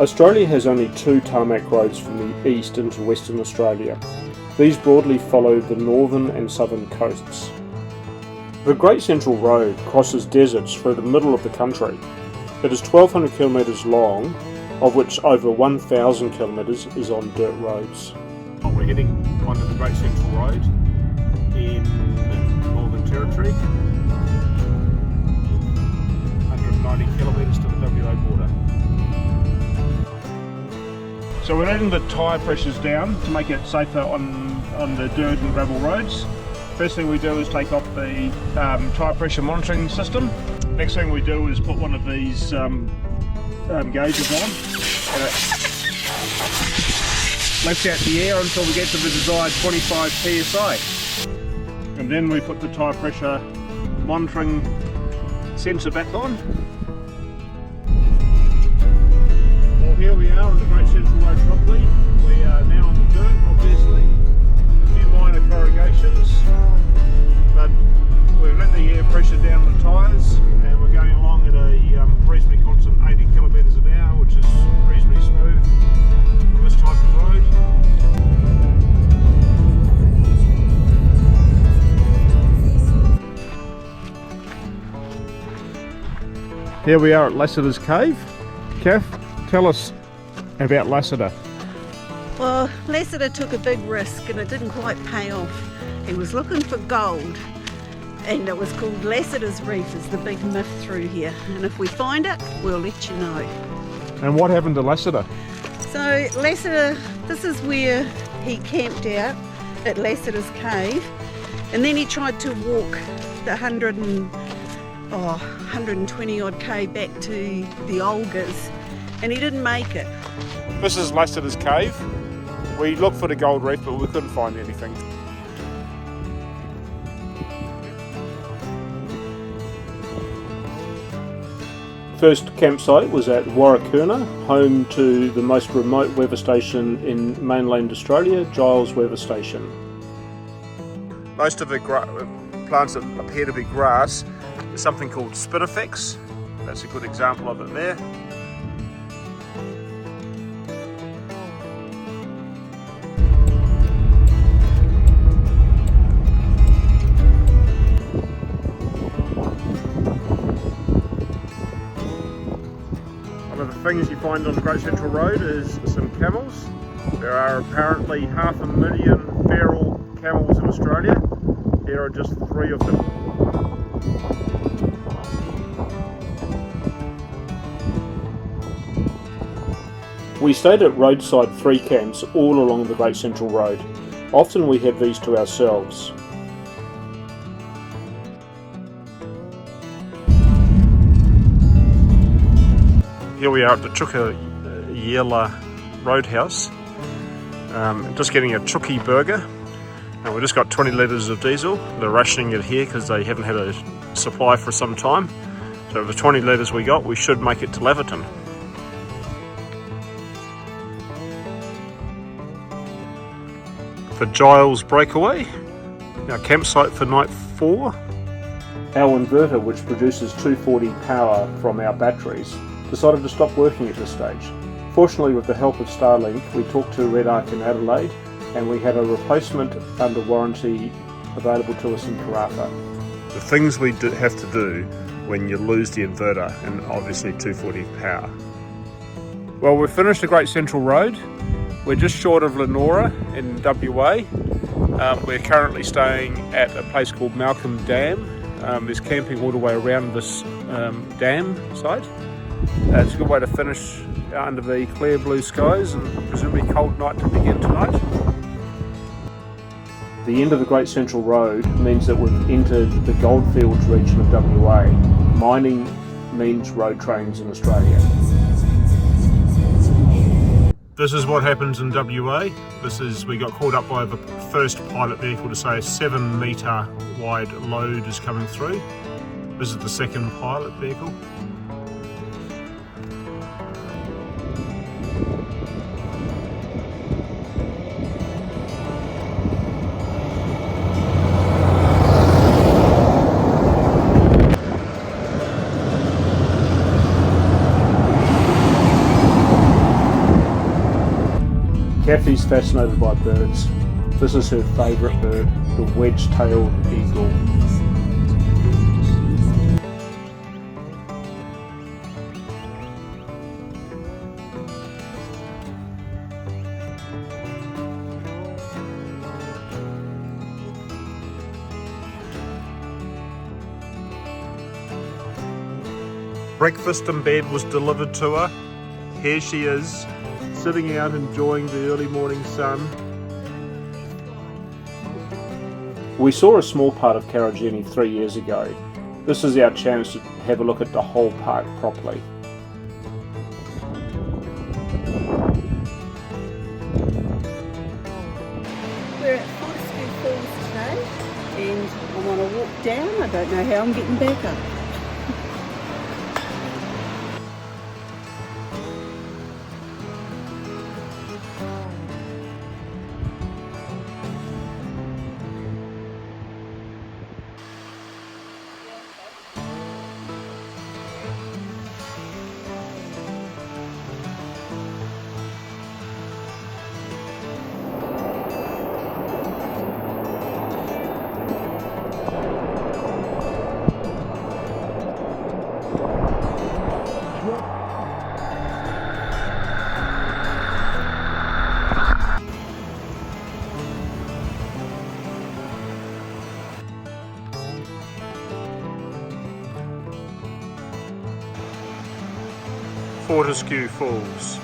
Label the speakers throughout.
Speaker 1: Australia has only two tarmac roads from the east into Western Australia. These broadly follow the northern and southern coasts. The Great Central Road crosses deserts through the middle of the country. It is 1,200 kilometres long, of which over 1,000 kilometres is on dirt roads. We're heading onto the Great Central Road in Northern Territory, 190 kilometres to the WA border. So we're letting the tyre pressures down to make it safer on the dirt and gravel roads. First thing we do is take off the tyre pressure monitoring system. Next thing we do is put one of these gauges on, and it lets out the air until we get to the desired 25 psi. And then we put the tyre pressure monitoring sensor back on. Well, here we are on the Great Central Road properly. We are now on the dirt, obviously. A few minor corrugations, but we've let the air pressure down the tyres, and we're going along at a reasonably constant 80 kilometres an hour, which is reasonably smooth for this type of road. Here we are at Lasseter's cave. Kath, tell us about Lasseter.
Speaker 2: Well, Lasseter took a big risk and it didn't quite pay off. He was looking for gold, and it was called Lasseter's Reef, is the big myth through here. And if we find it, we'll let you know.
Speaker 1: And what happened to Lasseter?
Speaker 2: So Lasseter, this is where he camped out at Lasseter's cave, and then he tried to walk the 120 odd K back to the Olgas, and he didn't make it.
Speaker 1: This is Lasseter's cave. We looked for the gold reef, but we couldn't find anything. First campsite was at Warrakurna, home to the most remote weather station in mainland Australia, Giles Weather Station. Most of the plants that appear to be grass is something called Spinifex. That's a good example of it there. One of the things you find on the Great Central Road is some camels. There are apparently 500,000 feral camels in Australia. Here are just 3 of them. We stayed at roadside 3 camps all along the Great Central Road. Often we had these to ourselves. Here we are at the Chuka-Yela Roadhouse, just getting a Chuki burger. And we just got 20 litres of diesel. They're rationing it here because they haven't had a supply for some time. So the 20 litres we got, we should make it to Laverton. The Giles Breakaway, our campsite for night 4. Our inverter, which produces 240 power from our batteries, decided to stop working at this stage. Fortunately, with the help of Starlink, we talked to Red Arc in Adelaide, and we had a replacement under warranty available to us in Karratha. The things we have to do when you lose the inverter, and obviously 240 power. Well, we've finished the Great Central Road. We're just short of Lenora in WA. We're currently staying at a place called Malcolm Dam. There's camping all the way around this dam site. It's a good way to finish under the clear blue skies and presumably cold night to begin tonight. The end of the Great Central Road means that we've entered the Goldfields region of WA. Mining means road trains in Australia. This is what happens in WA. We got called up by the first pilot vehicle to say a 7 metre wide load is coming through. This is the second pilot vehicle. She's fascinated by birds. This is her favourite bird, the wedge-tailed eagle. Breakfast in bed was delivered to her. Here she is, sitting out enjoying the early morning sun. We saw a small part of Karijini 3 years ago. This is our chance to have a look at the whole park properly.
Speaker 2: We're at Fortescue Falls today and I want to walk down. I don't know how I'm getting back up.
Speaker 1: Fortescue Falls.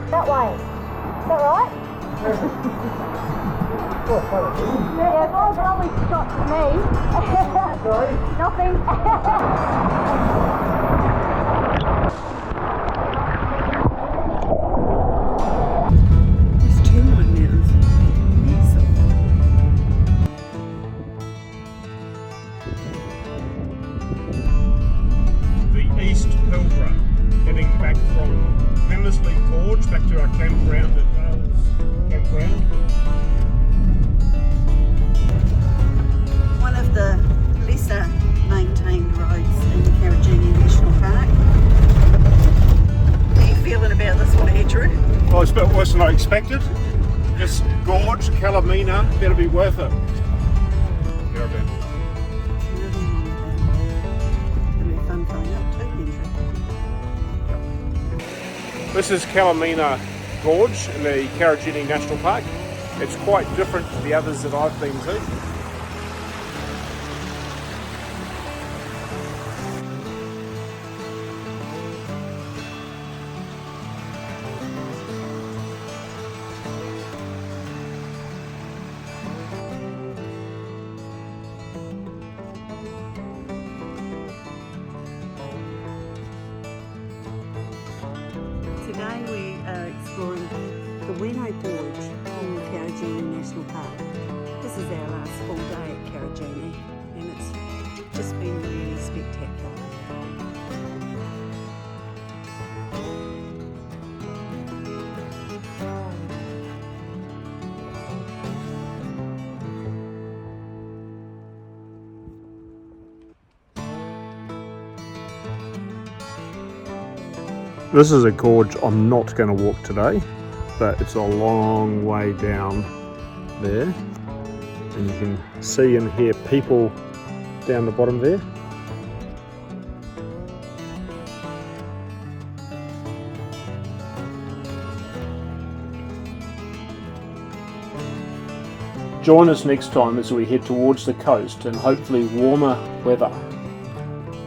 Speaker 3: That way. Is that right? Yeah, no one's always stopped me. Sorry? Nothing.
Speaker 2: There's 2 right now.
Speaker 1: The East Pilbara, heading back from Hammersley Gorge back to our campground at Dale's campground.
Speaker 2: One of the lesser maintained roads in Karijini National Park. How are you feeling about this one, Andrew?
Speaker 1: Well, it's a bit worse than I expected. This gorge, Kalamina, better be worth it. Caravan.
Speaker 2: It'll be fun coming up too, Andrew.
Speaker 1: This is Kalamina Gorge in the Karijini National Park. It's quite different to the others that I've been to.
Speaker 2: Today we are exploring the Weno Gorge in the Karijini National Park. This is our last full day at Karijini and it's just been really spectacular.
Speaker 1: This is a gorge I'm not going to walk today, but it's a long way down there, and you can see and hear people down the bottom there. Join us next time as we head towards the coast and hopefully warmer weather.